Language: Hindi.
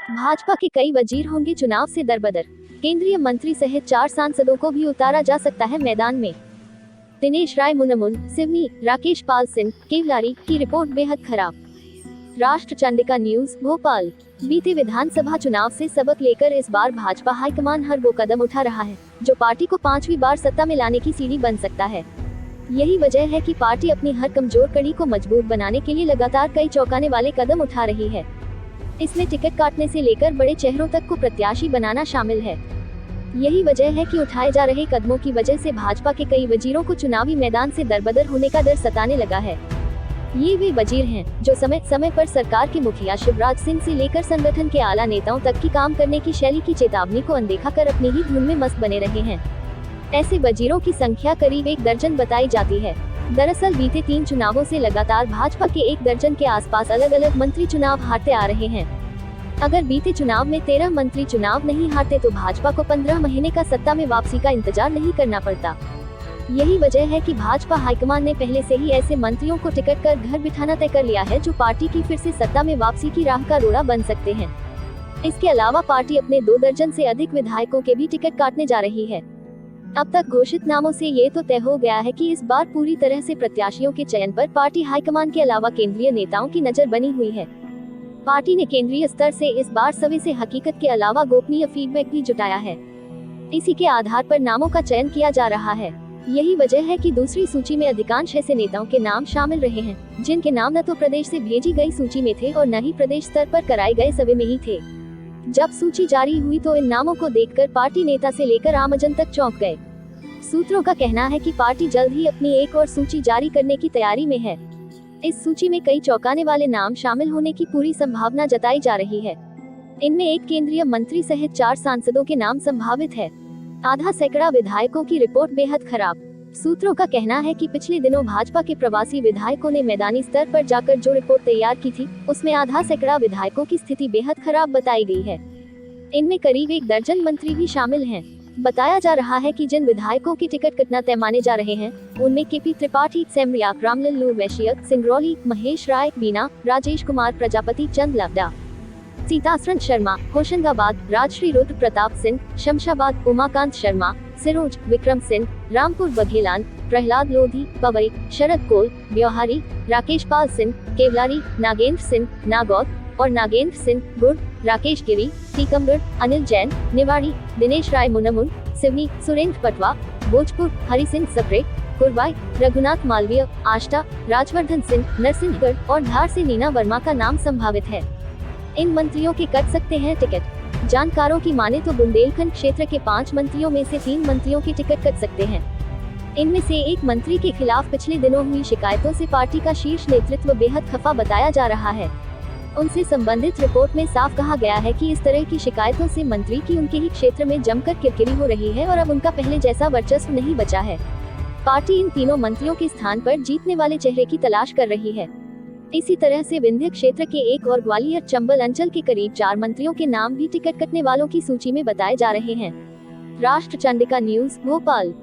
भाजपा के कई वजीर होंगे चुनाव से दरबदर। केंद्रीय मंत्री सहित 4 सांसदों को भी उतारा जा सकता है मैदान में। दिनेश राय मुनमुन, सिवनी, राकेश पाल सिंह, केवलारी की रिपोर्ट बेहद खराब। राष्ट्र चंडिका न्यूज, भोपाल। बीते विधानसभा चुनाव से सबक लेकर इस बार भाजपा हाईकमान हर वो कदम उठा रहा है जो पार्टी को 5वीं बार सत्ता में लाने की सीढ़ी बन सकता है। यही वजह है कि पार्टी अपनी हर कमजोर कड़ी को मजबूत बनाने के लिए लगातार कई चौंकाने वाले कदम उठा रही है। इसमें टिकट काटने से लेकर बड़े चेहरों तक को प्रत्याशी बनाना शामिल है। यही वजह है कि उठाए जा रहे कदमों की वजह से भाजपा के कई वजीरों को चुनावी मैदान से दरबदर होने का डर सताने लगा है। ये वे वजीर हैं जो समय समय पर सरकार के मुखिया शिवराज सिंह से लेकर संगठन के आला नेताओं तक की काम करने की शैली की चेतावनी को अनदेखा कर अपनी ही धुन में मस्त बने रहे हैं। ऐसे वजीरों की संख्या करीब 1 दर्जन बताई जाती है। दरअसल बीते 3 चुनावों से लगातार भाजपा के 1 दर्जन के आसपास अलग अलग मंत्री चुनाव हारते आ रहे हैं। अगर बीते चुनाव में 13 मंत्री चुनाव नहीं हारते तो भाजपा को 15 महीने का सत्ता में वापसी का इंतजार नहीं करना पड़ता। यही वजह है कि भाजपा हाईकमान ने पहले से ही ऐसे मंत्रियों को टिकट कर घर बिठाना तय कर लिया है जो पार्टी की फिर से सत्ता में वापसी की राह का रोड़ा बन सकते हैं। इसके अलावा पार्टी अपने 2 दर्जन से अधिक विधायकों के भी टिकट काटने जा रही है। अब तक घोषित नामों से ये तो तय हो गया है कि इस बार पूरी तरह से प्रत्याशियों के चयन पर पार्टी हाईकमान के अलावा केंद्रीय नेताओं की नजर बनी हुई है। पार्टी ने केंद्रीय स्तर से इस बार सभी से हकीकत के अलावा गोपनीय फीडबैक भी जुटाया है। इसी के आधार पर नामों का चयन किया जा रहा है। यही वजह है कि दूसरी सूची में अधिकांश ऐसे नेताओं के नाम शामिल रहे हैं जिनके नाम न तो प्रदेश से भेजी गई सूची में थे और न ही प्रदेश स्तर पर कराए गए सर्वे में ही थे। जब सूची जारी हुई तो इन नामों को देखकर पार्टी नेता से लेकर आमजन तक चौंक गए। सूत्रों का कहना है कि पार्टी जल्द ही अपनी एक और सूची जारी करने की तैयारी में है। इस सूची में कई चौंकाने वाले नाम शामिल होने की पूरी संभावना जताई जा रही है। इनमें 1 केंद्रीय मंत्री सहित 4 सांसदों के नाम संभावित है। आधा सैकड़ा विधायकों की रिपोर्ट बेहद खराब। सूत्रों का कहना है कि पिछले दिनों भाजपा के प्रवासी विधायकों ने मैदानी स्तर पर जाकर जो रिपोर्ट तैयार की थी उसमें आधा सैकड़ा विधायकों की स्थिति बेहद खराब बताई गई है। इनमें करीब 1 दर्जन मंत्री भी शामिल हैं। बताया जा रहा है कि जिन विधायकों की टिकट कटना तय माने जा रहे हैं उनमें केपी त्रिपाठी, सेमरियाक, रामलल्लू वैश्य, सिंगरौली, महेश राय, मीना, राजेश कुमार प्रजापति, चंद लवडा, सीतासरन शर्मा, होशंगाबाद, राजश्री रुद्र प्रताप सिंह, शमशाबाद, उमाकांत शर्मा, सिरोज, विक्रम सिंह, रामपुर बघेलान, प्रहलाद लोधी, पवई, शरद कोल, ब्योहारी, राकेश पाल सिंह, केवलारी, नागेंद्र सिंह, नागौर और नागेंद्र सिंह, गुड़, राकेश गिरी, टीकमगढ़, अनिल जैन, निवाड़ी, दिनेश राय मुनमुन, सिवनी, सुरेंद्र पटवा, भोजपुर, हरि सिंह सप्रे, कुरवाई, रघुनाथ मालवीय, आष्टा, राजवर्धन सिंह, नरसिंहगढ़ और धार से नीना वर्मा का नाम संभावित है। इन मंत्रियों के कट सकते हैं टिकट। जानकारों की माने तो बुंदेलखंड क्षेत्र के 5 मंत्रियों में से 3 मंत्रियों के टिकट कट सकते हैं। इनमें से एक मंत्री के खिलाफ पिछले दिनों हुई शिकायतों से पार्टी का शीर्ष नेतृत्व बेहद खफा बताया जा रहा है। उनसे संबंधित रिपोर्ट में साफ कहा गया है कि इस तरह की शिकायतों से मंत्री की उनके ही क्षेत्र में जमकर किरकिरी हो रही है और अब उनका पहले जैसा वर्चस्व नहीं बचा है। पार्टी इन तीनों मंत्रियों के स्थान पर जीतने वाले चेहरे की तलाश कर रही है। इसी तरह से विंध्य क्षेत्र के एक और ग्वालियर चंबल अंचल के करीब 4 मंत्रियों के नाम भी टिकट कटने वालों की सूची में बताए जा रहे हैं। राष्ट्र चंडिका न्यूज, भोपाल।